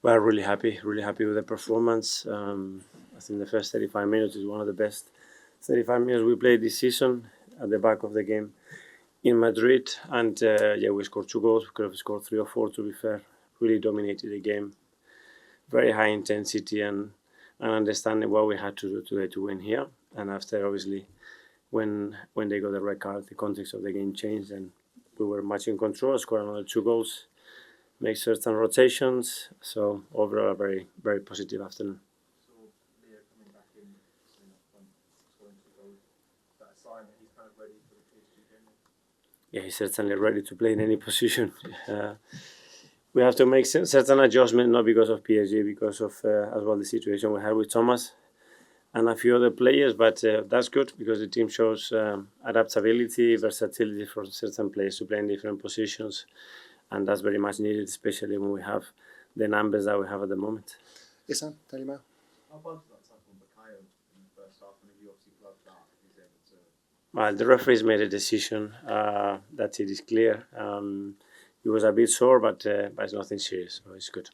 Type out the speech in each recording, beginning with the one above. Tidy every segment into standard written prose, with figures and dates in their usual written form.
We're really happy with the performance. I think the first 35 minutes is one of the best 35 minutes we played this season at the back of the game in Madrid. And we scored 2 goals. We could have scored 3 or 4, to be fair. Really dominated the game. Very high intensity and understanding what we had to do today to win here. And after, obviously, when they got the red card, the context of the game changed and we were much in control, scored another 2 goals. Make certain rotations. So overall, a very, very positive afternoon. So Leo coming back in front, scoring 2 goals. Is that a sign that he's kind of ready for the PSG game? Yeah, he's certainly ready to play in any position. We have to make certain adjustments, not because of PSG, because of as well the situation we had with Thomas and a few other players. But that's good because the team shows adaptability, versatility for certain players to play in different positions. And that's very much needed, especially when we have the numbers that we have at the moment. Isan, Daily Mail. How bad was that tackle on Bukayo in the first half? I mean, you obviously loved that. He's able to. Well, the referee's made a decision that it is clear. He was a bit sore, but it's nothing serious, so it's good.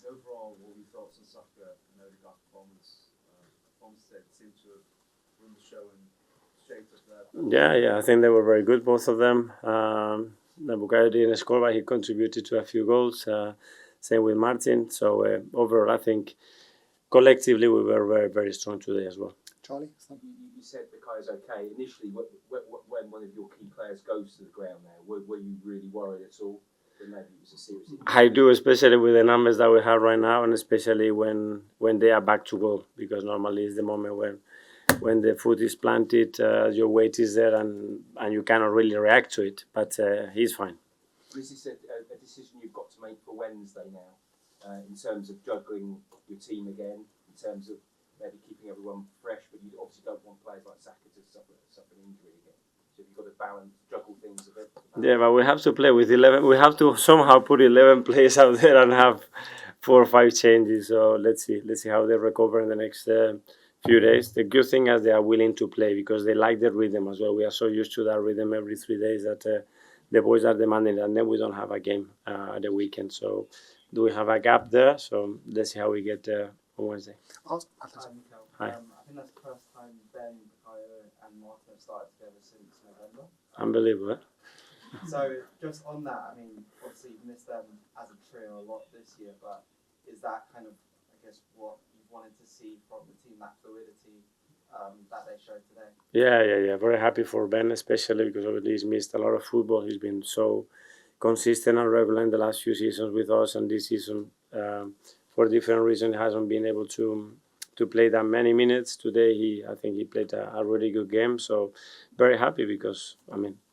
Overall, what were your thoughts on Saka and Odegaard's performance? Armstead seemed to have run the show and shaped us there. Yeah, I think they were very good, both of them. Bukayo didn't score, but he contributed to a few goals. Same with Martin. So overall, I think collectively we were very, very strong today as well. Charlie? You said Bukayo's okay. Initially, when one of your key players goes to the ground there, were you really worried at all? That maybe it was a serious injury? I do, especially with the numbers that we have right now, and especially when they are back to goal, because normally it's the moment when the foot is planted, your weight is there, and you cannot really react to it. But he's fine. Is this a decision you've got to make for Wednesday now, in terms of juggling your team again, in terms of maybe keeping everyone fresh, but you obviously don't want players like Saka to suffer an injury again. So you've got to juggle things a bit. Yeah, but we have to play with 11. We have to somehow put 11 players out there and have 4 or 5 changes. So let's see how they recover in the next few days. The good thing is they are willing to play because they like the rhythm as well. We are so used to that rhythm every 3 days that the boys are demanding, and then we don't have a game at the weekend. So do we have a gap there? So let's see how we get on Wednesday. Hi, Mikel. Hi. I think that's the first time Ben, Bukayo and Martin have started together since November. Unbelievable. So just on that, I mean, obviously you've missed them as a trio a lot this year, but is that kind of, I guess, what you wanted to see from the team, that fluidity that they showed today? Yeah. Very happy for Ben, especially because obviously he's missed a lot of football. He's been so consistent and regular in the last few seasons with us, and this season, for different reasons, hasn't been able to play that many minutes. Today, I think he played a really good game. So very happy because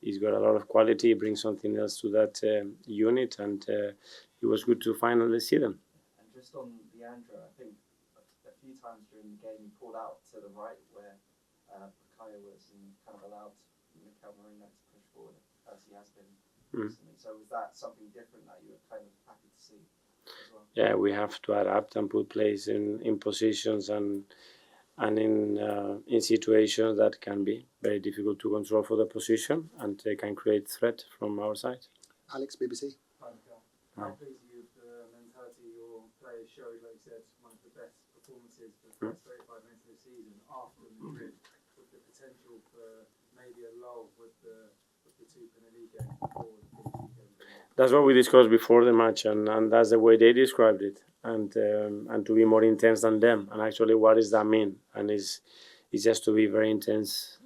he's got a lot of quality. He brings something else to that unit, and it was good to finally see them. And just on Leandro, I think a few times during the game he pulled out to the right where Bukayo was and kind of allowed Mikel Arteta to push forward as he has been recently. So was that something different that you were kind of happy to see as well? Yeah, we have to adapt and put players in positions and in situations that can be very difficult to control for the position, and they can create threat from our side. Alex, BBC. Hi, Mikel. How pleased are you with the mentality your players showed? Like you said, one of the best performances for the first 35 minutes of the season after Madrid, with the potential for maybe a lull with the 2 Premier League games before the PSG game. That's what we discussed before the match, and that's the way they described it, and to be more intense than them. And actually, what does that mean? And it's just to be very intense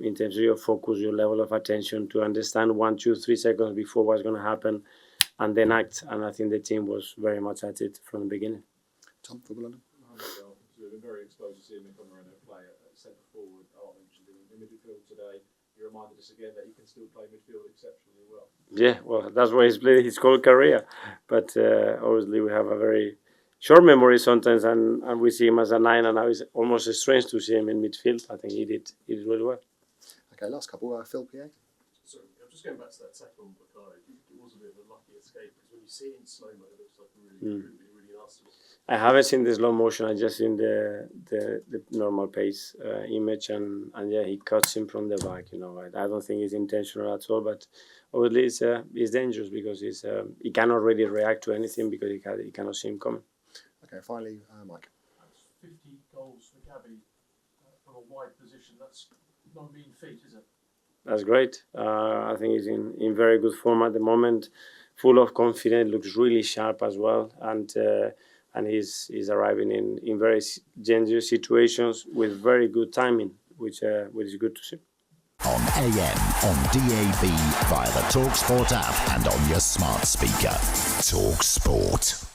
in terms of your focus, your level of attention, to understand 1, 2, 3 seconds before what's going to happen, and then act. And I think the team was very much at it from the beginning. Tom, Football London. We've been very exposed to seeing Mikel Arteta play at centre forward. In midfield today. You reminded us again that he can still play midfield exceptionally well. Yeah, well, that's why he's played his whole career. But obviously we have a very short memory sometimes, and we see him as a 9, and now it's almost strange to see him in midfield. I think he did really well. Okay, last couple. Phil, PA. Sorry, I'm just going back to that tackle on Bukayo. Do you think it was a bit of a lucky escape? Because when you see it in slow-mo, it looks like a really nasty one. I haven't seen the slow motion. I just seen the normal pace image, and yeah, he cuts him from the back. I don't think it's intentional at all, but obviously it's dangerous because he cannot really react to anything because he cannot see him coming. Okay, finally, Mike. That's 50 goals for Gabby from a wide position. That's no mean feat, is it? That's great. I think he's in very good form at the moment, full of confidence, looks really sharp as well, and he's arriving in very dangerous situations with very good timing, which is good to see. On AM, on DAB, via the talkSPORT app and on your smart speaker. talkSPORT.